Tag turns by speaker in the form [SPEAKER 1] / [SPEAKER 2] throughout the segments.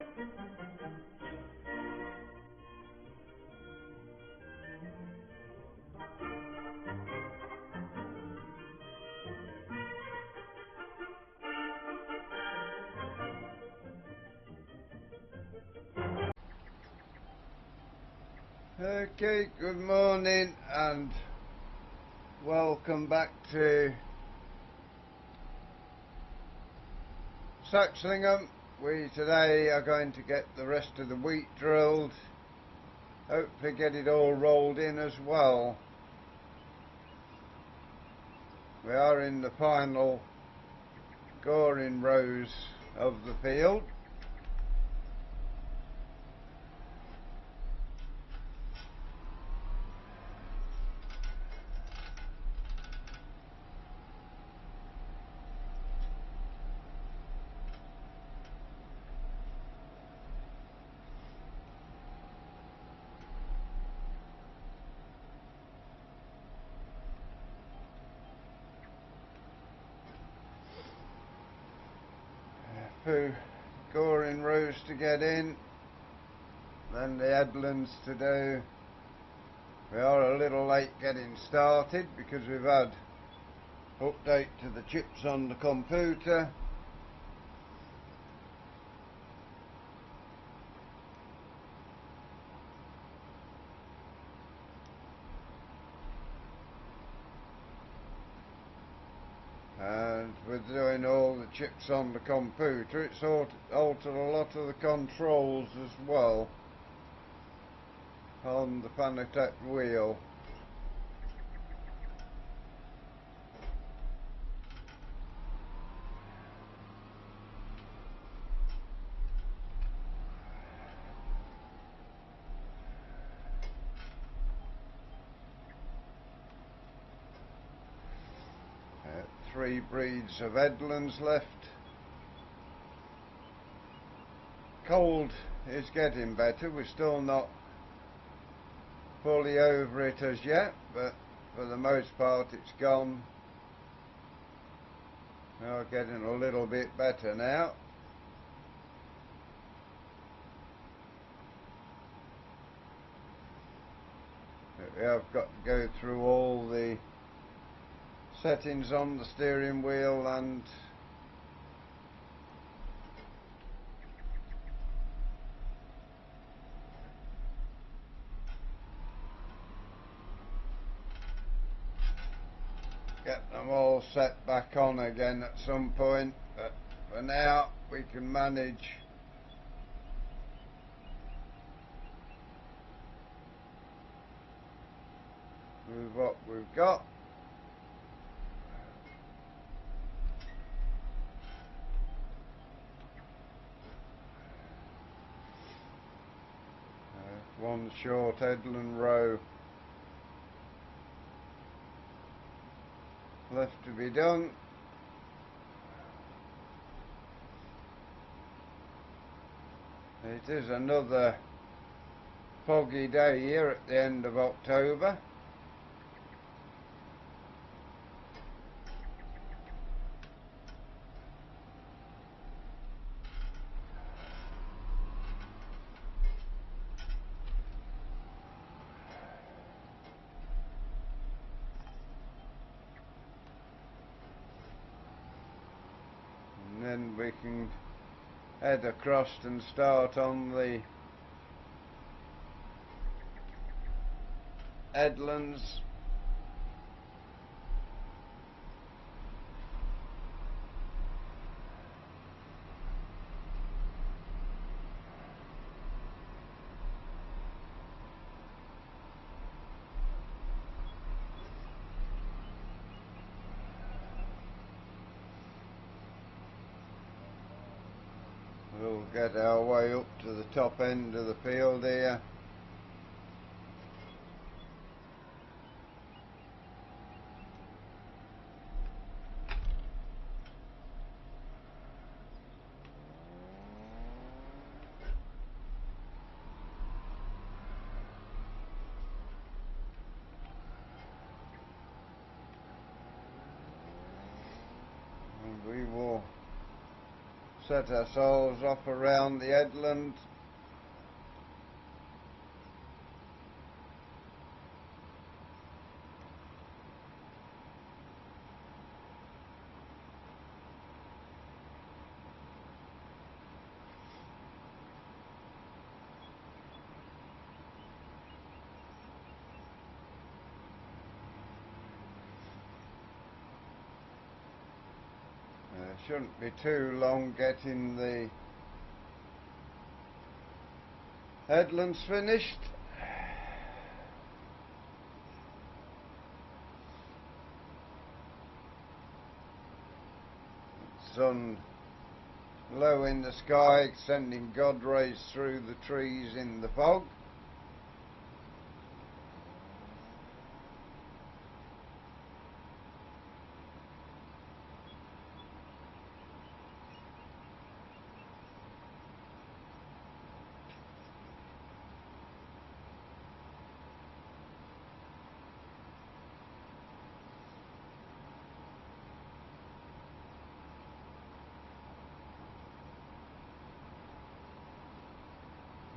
[SPEAKER 1] Okay, good morning and welcome back to SAXLINGHAM. We today are going to get the rest of the wheat drilled, hopefully get it all rolled in as well. We are in the final goring rows of the field. Few goring rows to get in, then the headlands to do. We are a little late getting started because we've had update to the chips on the computer. And with doing all the chips on the computer, it's altered a lot of the controls as well on the Fanatec wheel. Three breeds of headlands left. Cold is getting better. We're still not fully over it as yet, but for the most part it's gone. We are getting a little bit better now. But we have got to go through all the settings on the steering wheel and get them all set back on again at some point, but for now we can manage. With what we've got. One short headland row left to be done. It is another foggy day here at the end of October. And then we can head across and start on the headlands. We'll get our way up to the top end of the field here. And we will set ourselves off around the headland. Shouldn't be too long getting the headlands finished. Sun low in the sky, sending God rays through the trees in the fog.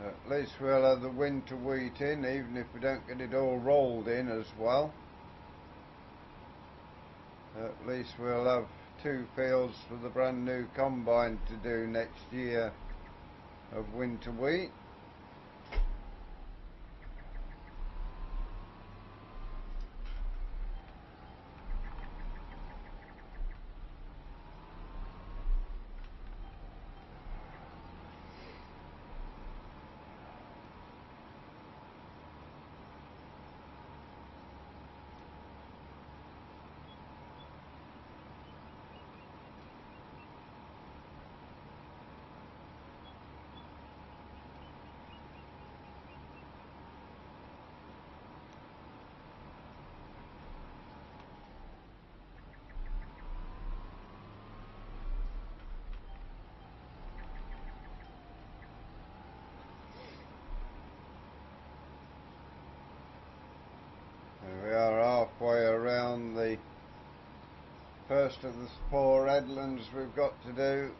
[SPEAKER 1] At least we'll have the winter wheat in, even if we don't get it all rolled in as well. At least we'll have 2 fields for the brand new combine to do next year of winter wheat. We are halfway around the first of the 4 headlands we've got to do.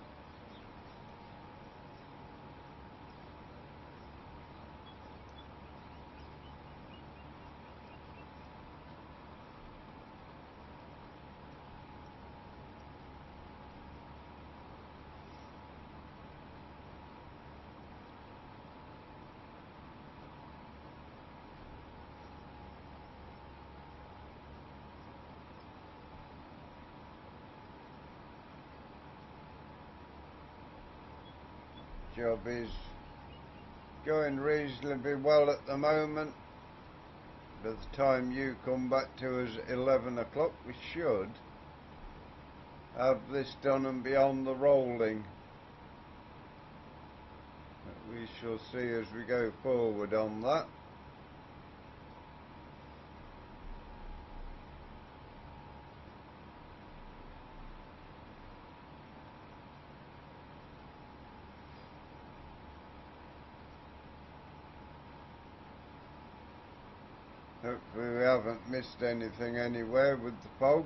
[SPEAKER 1] Job is going reasonably well at the moment. By the time you come back to us at 11 o'clock, we should have this done and be on the rolling. But we shall see as we go forward on that. Hopefully we haven't missed anything anywhere with the fog.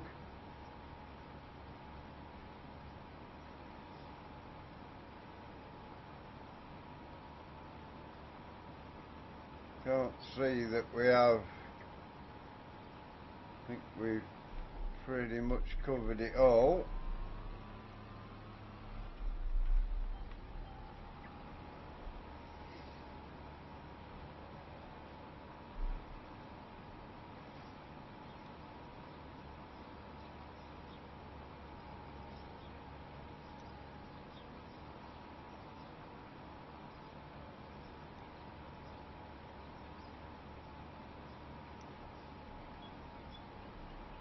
[SPEAKER 1] Can't see that we have. I think we've pretty much covered it all.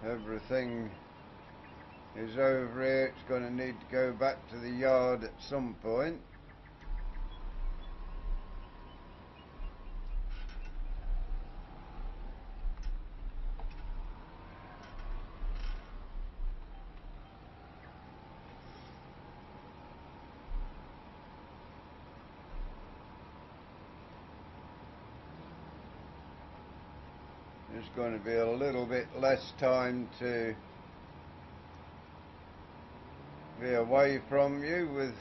[SPEAKER 1] Everything is over here. It's going to need to go back to the yard at some point. There's going to be a little bit less time to be away from you with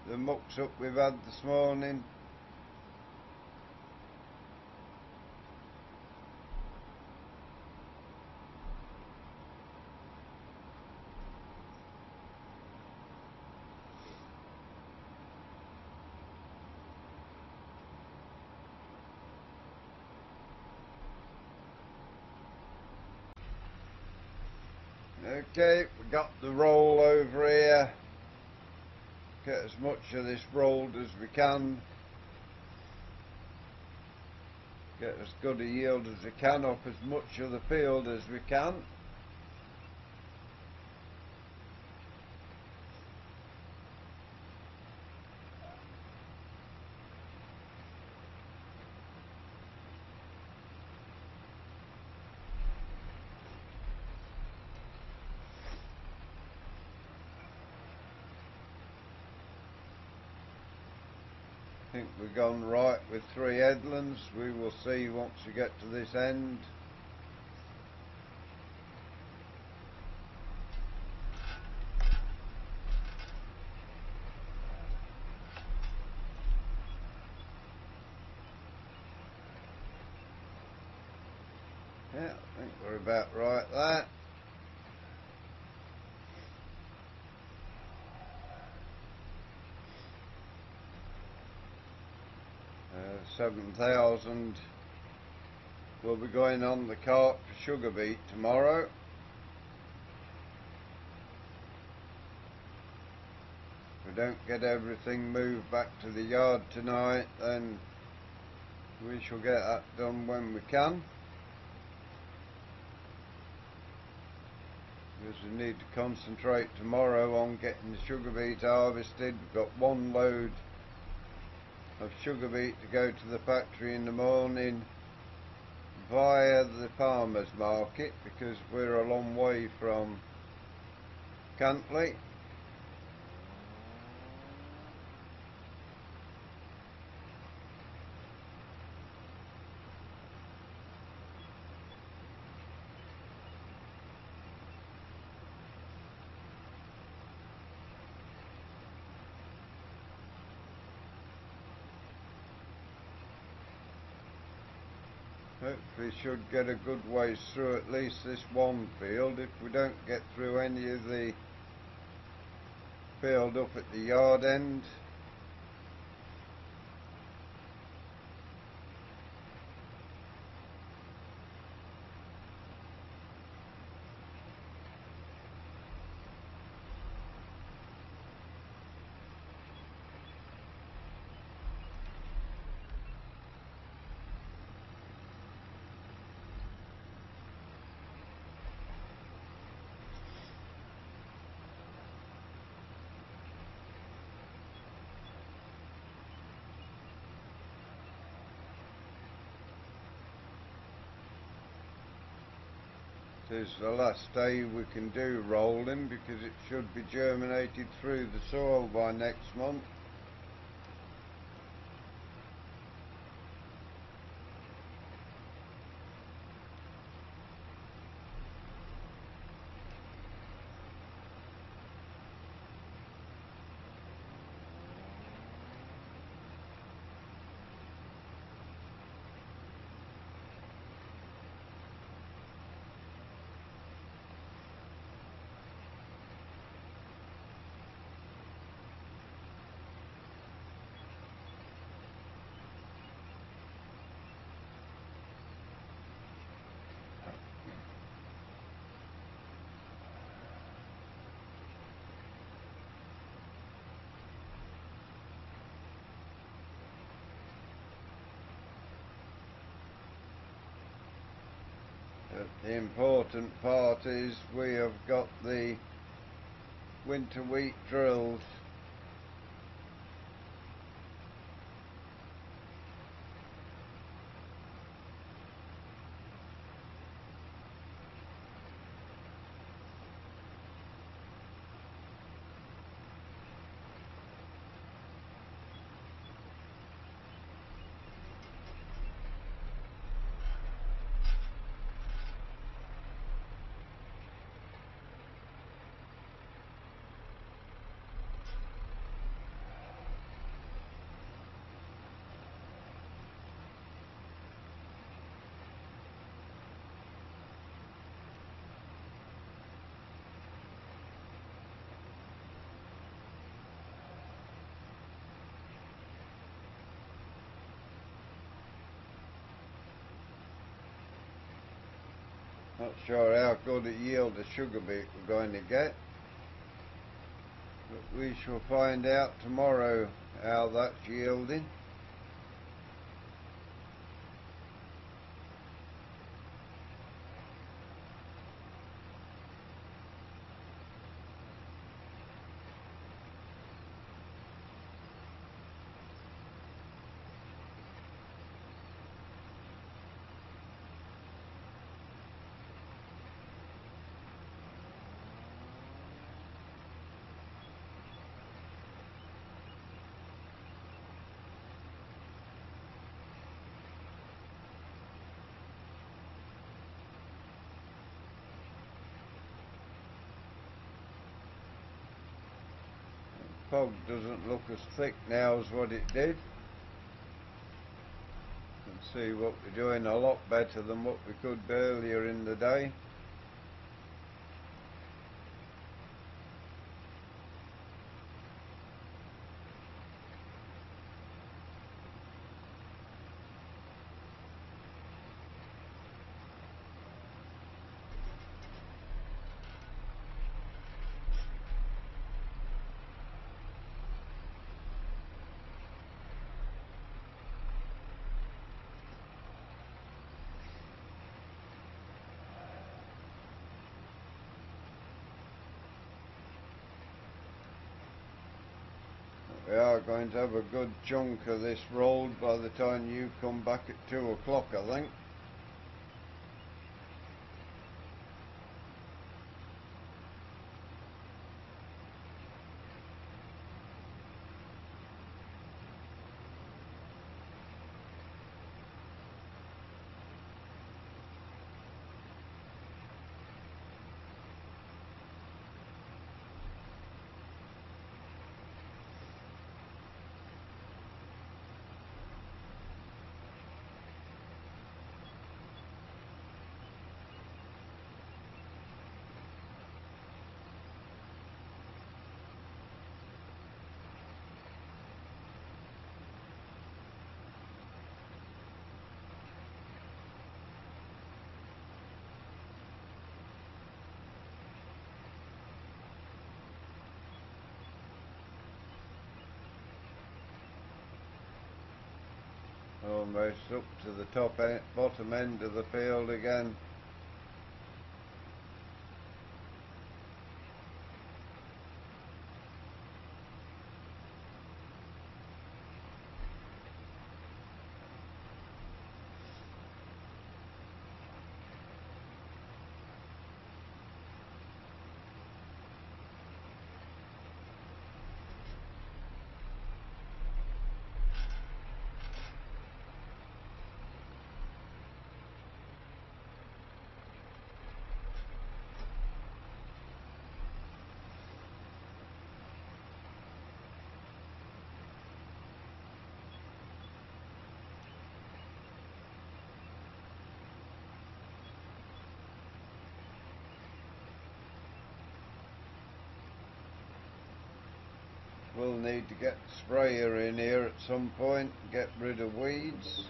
[SPEAKER 1] the mucks up we've had this morning. Okay, we got the roll over here. Get as much of this rolled as we can. Get as good a yield as we can off as much of the field as we can. I think we've gone right with 3 headlands. We will see once we get to this end. Yeah, I think we're about right there. Uh, 7,000 will be going on the cart for sugar beet tomorrow. If we don't get everything moved back to the yard tonight, then we shall get that done when we can. Because we need to concentrate tomorrow on getting the sugar beet harvested. We've got 1 load of sugar beet to go to the factory in the morning via the farmers market, because we're a long way from Cantley. Hopefully should get a good ways through at least this one field. If we don't get through any of the field up at the yard end, it is the last day we can do rolling, because it should be germinated through the soil by next month. The important part is we have got the winter wheat drilled. Not sure how good a yield of sugar beet we're going to get, but we shall find out tomorrow how that's yielding. Fog doesn't look as thick now as what it did. You can see what we're doing a lot better than what we could earlier in the day. We are going to have a good chunk of this rolled by the time you come back at 2 o'clock, I think. Almost up to the bottom end of the field again. We'll need to get the sprayer in here at some point, get rid of weeds.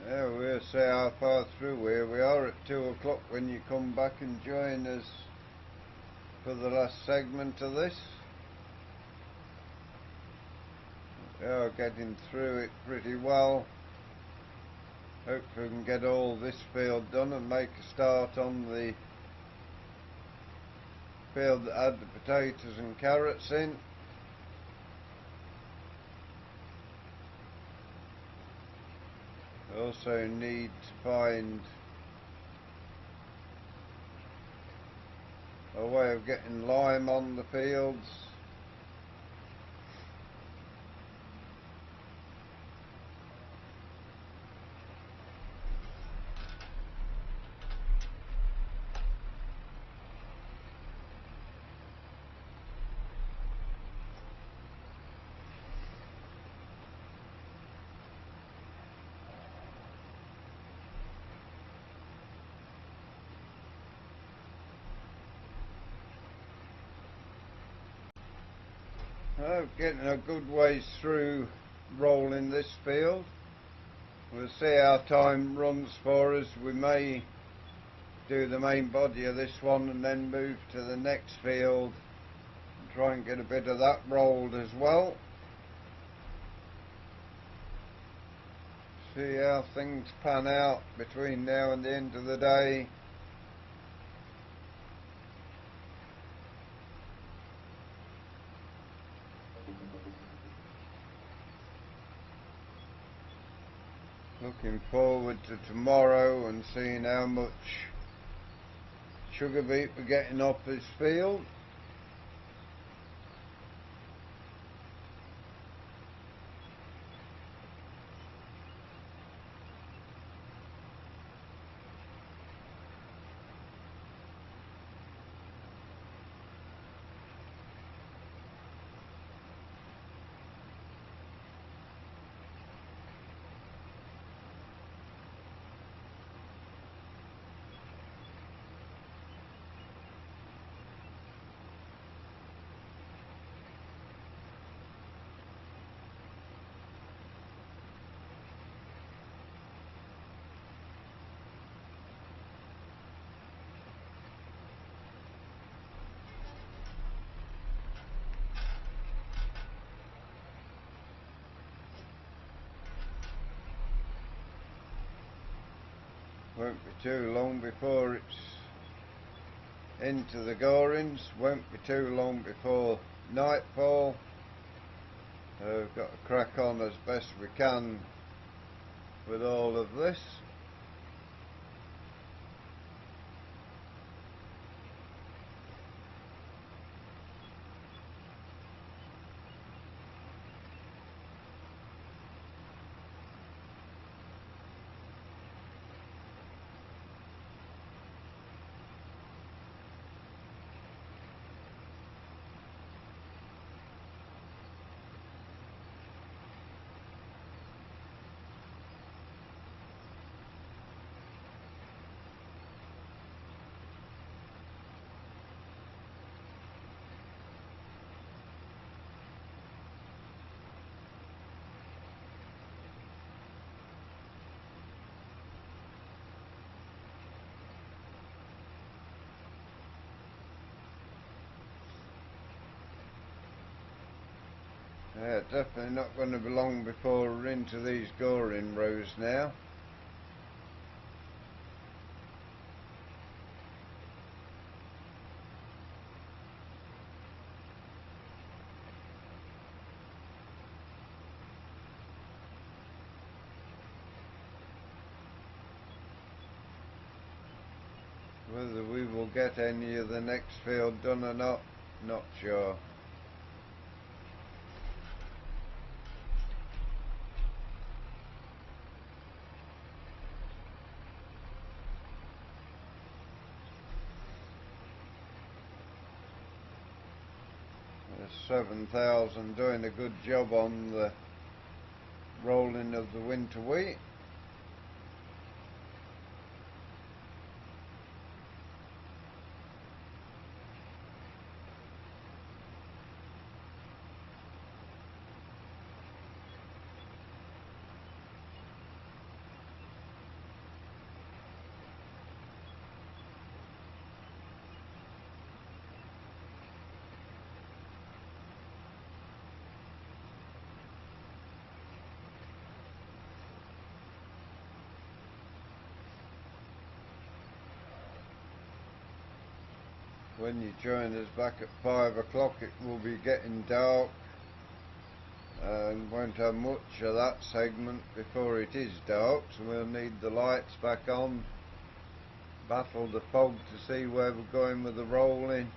[SPEAKER 1] Yeah, we'll see how far through we are at 2 o'clock when you come back and join us for the last segment of this. We are getting through it pretty well. Hopefully we can get all this field done and make a start on the field that had the potatoes and carrots in. We also need to find a way of getting lime on the fields. Getting a good ways through rolling this field. We'll see how time runs for us. We may do the main body of this one and then move to the next field and try and get a bit of that rolled as well. See how things pan out between now and the end of the day. Looking forward to tomorrow and seeing how much sugar beet we're getting off this field. Won't be too long before it's into the gorings, won't be too long before nightfall. So we've got to crack on as best we can with all of this. Yeah, definitely not going to be long before we're into these goring rows now. Whether we will get any of the next field done or not sure. There's 7,000 doing a good job on the rolling of the winter wheat. When you join us back at 5 o'clock it will be getting dark and won't have much of that segment before it is dark, so we'll need the lights back on, battle the fog to see where we're going with the rolling.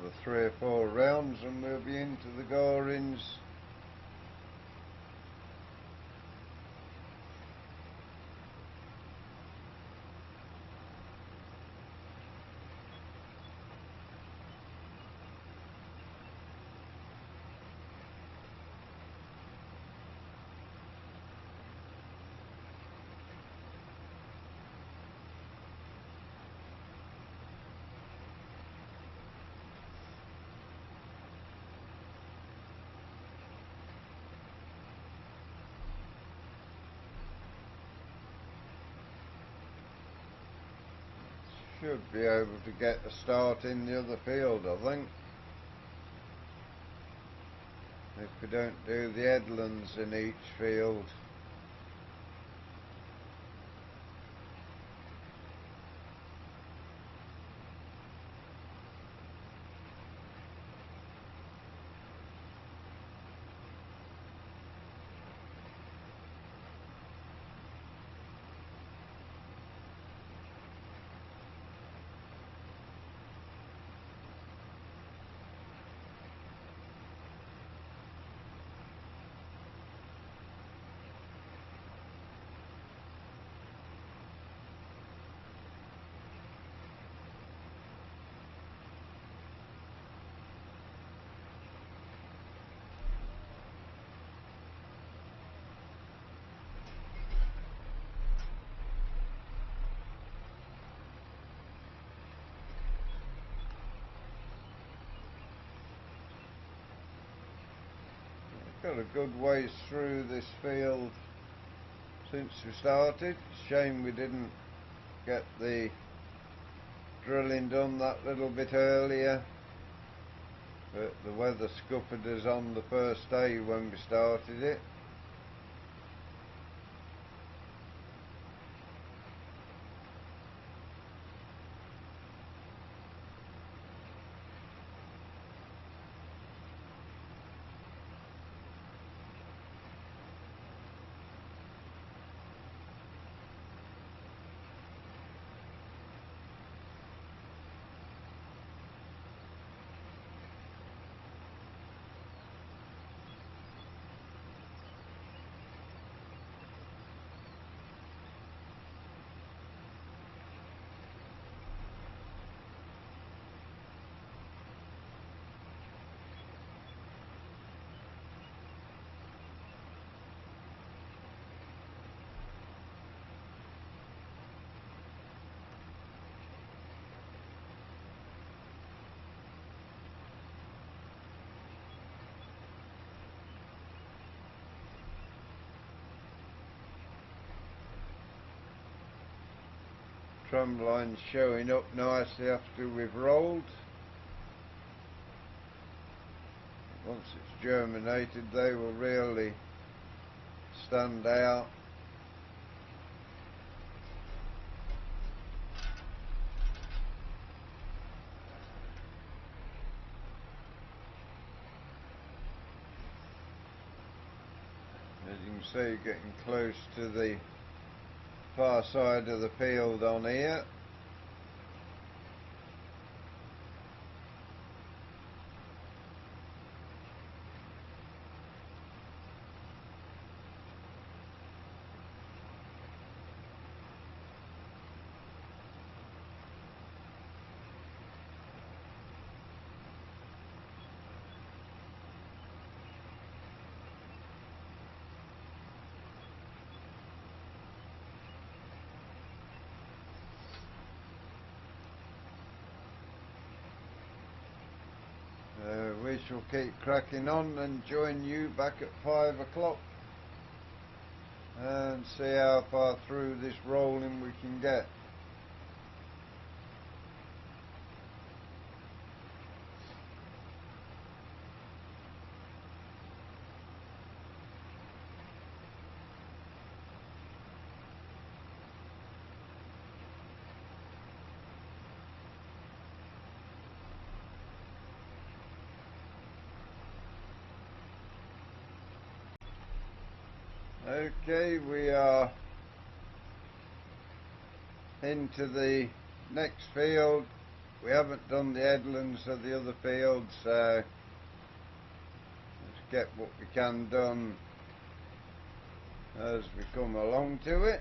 [SPEAKER 1] another 3 or 4 rounds and we'll be into the gorings. Should be able to get a start in the other field, I think. If we don't do the headlands in each field. Got a good ways through this field since we started. Shame we didn't get the drilling done that little bit earlier, but the weather scuppered us on the first day when we started it. Tram lines showing up nicely after we've rolled. Once it's germinated, they will really stand out. As you can see, getting close to the far side of the field on here. We shall keep cracking on and join you back at 5 o'clock and see how far through this rolling we can get. Okay, we are into the next field we haven't done the headlands of the other fields, so let's get what we can done as we come along to it.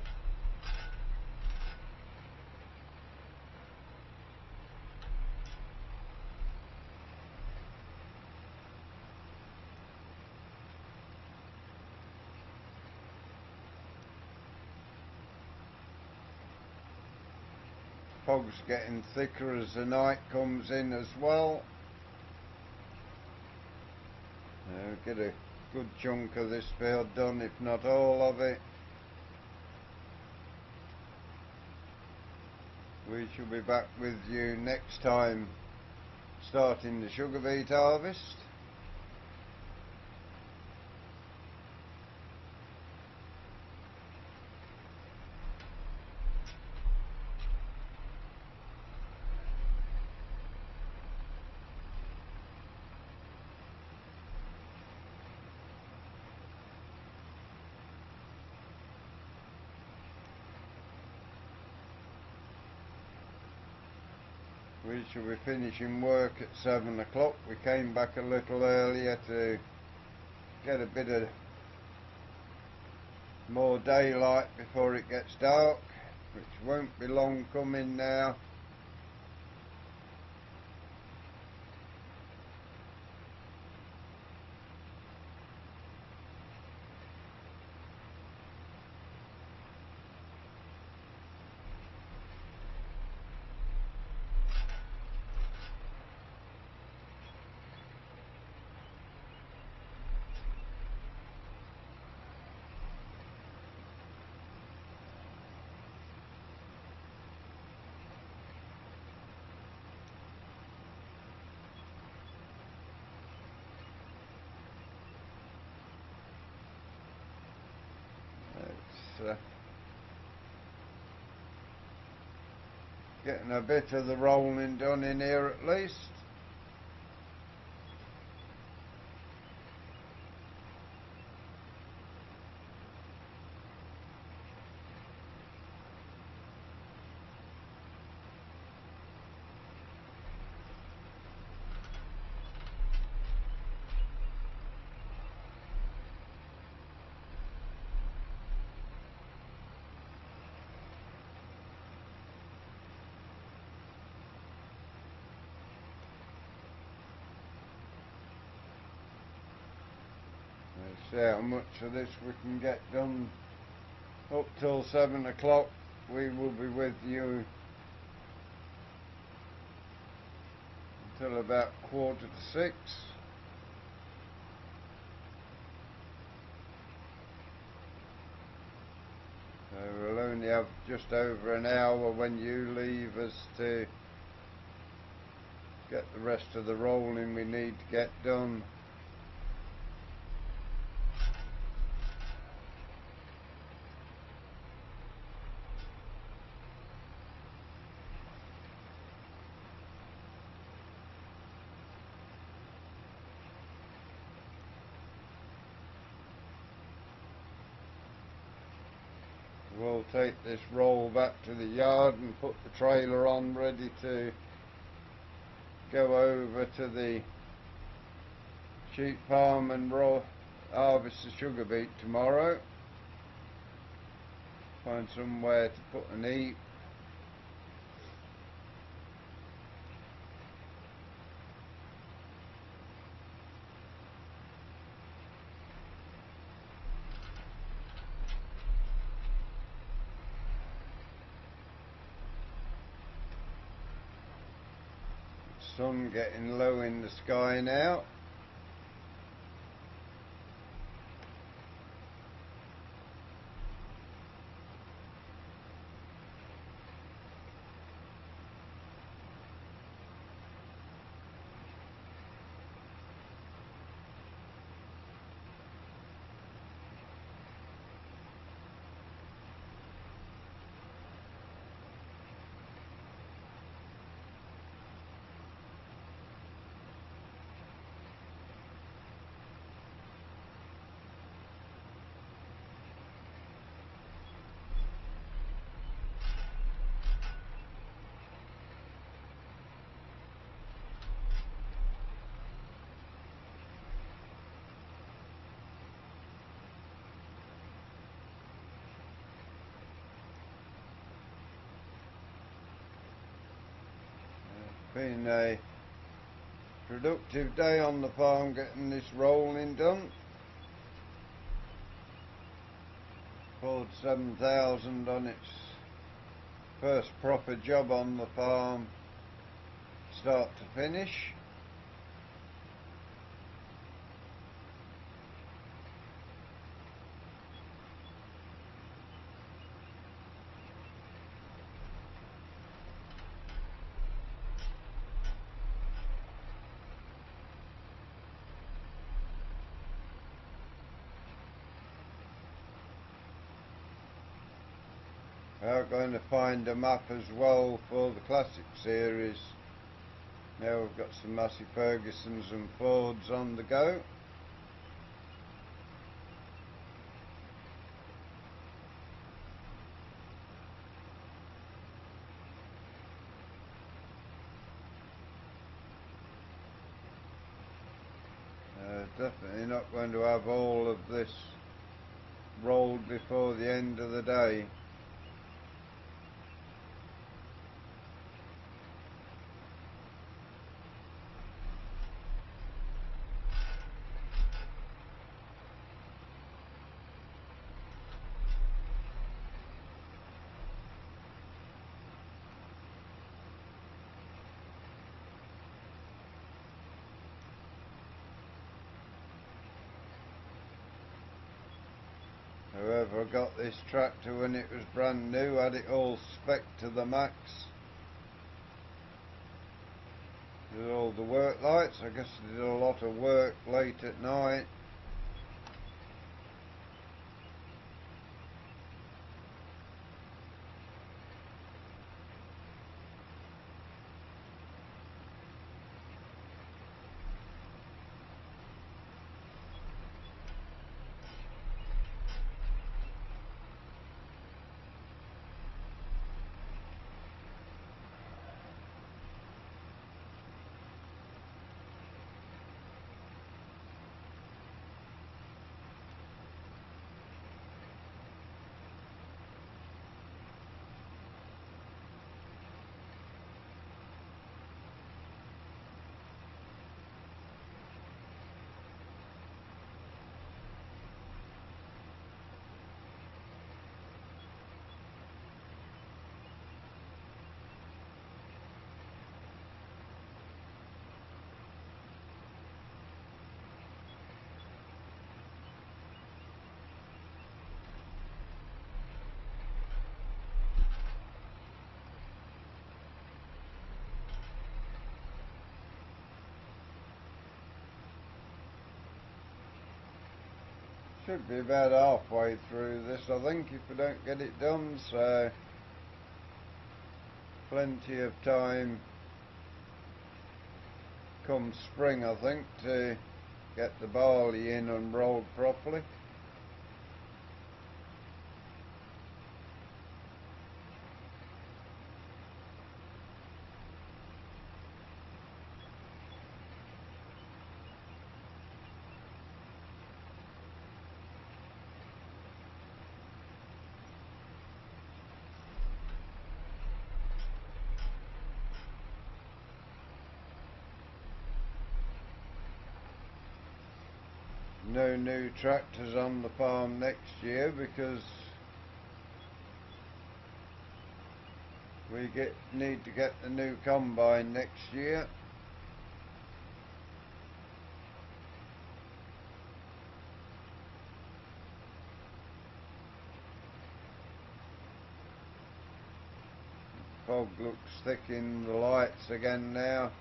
[SPEAKER 1] Fog's getting thicker as the night comes in as well. Get a good chunk of this field done, if not all of it. We shall be back with you next time starting the sugar beet harvest. We shall be finishing work at 7 o'clock. We came back a little earlier to get a bit of more daylight before it gets dark, which won't be long coming now. Getting a bit of the rolling done in here at least. See how much of this we can get done up till 7 o'clock. We will be with you until about 5:45. So we'll only have just over an hour when you leave us to get the rest of the rolling we need to get done. We'll take this roll back to the yard and put the trailer on ready to go over to the sheep farm and harvest the sugar beet tomorrow. Find somewhere to put an heap. Sun getting low in the sky now. Been a productive day on the farm getting this rolling done. Poured 7,000 on its first proper job on the farm, start to finish. We're going to find a map as well for the Classic series. Now we've got some Massey Fergusons and Fords on the go. Definitely not going to have all of this rolled before the end of the day. Whoever got this tractor when it was brand new had it all spec to the max. Did all the work lights. I guess they did a lot of work late at night. Should be about halfway through this, I think, if we don't get it done, so plenty of time come spring, I think, to get the barley in and rolled properly. No new tractors on the farm next year because we need to get the new combine next year. Fog looks thick in the lights again now.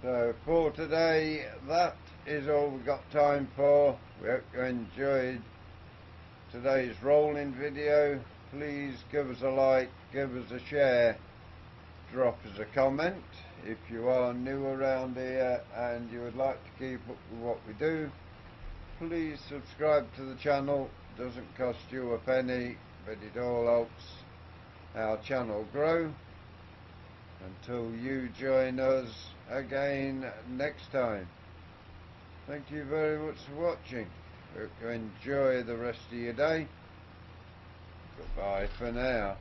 [SPEAKER 1] So for today, that is all we've got time for. We hope you enjoyed today's rolling video. Please give us a like, give us a share, drop us a comment. If you are new around here and you would like to keep up with what we do, please subscribe to the channel. Doesn't cost you a penny, but it all helps our channel grow. Until you join us again next time. Thank you very much for watching. Hope you enjoy the rest of your day. Goodbye for now.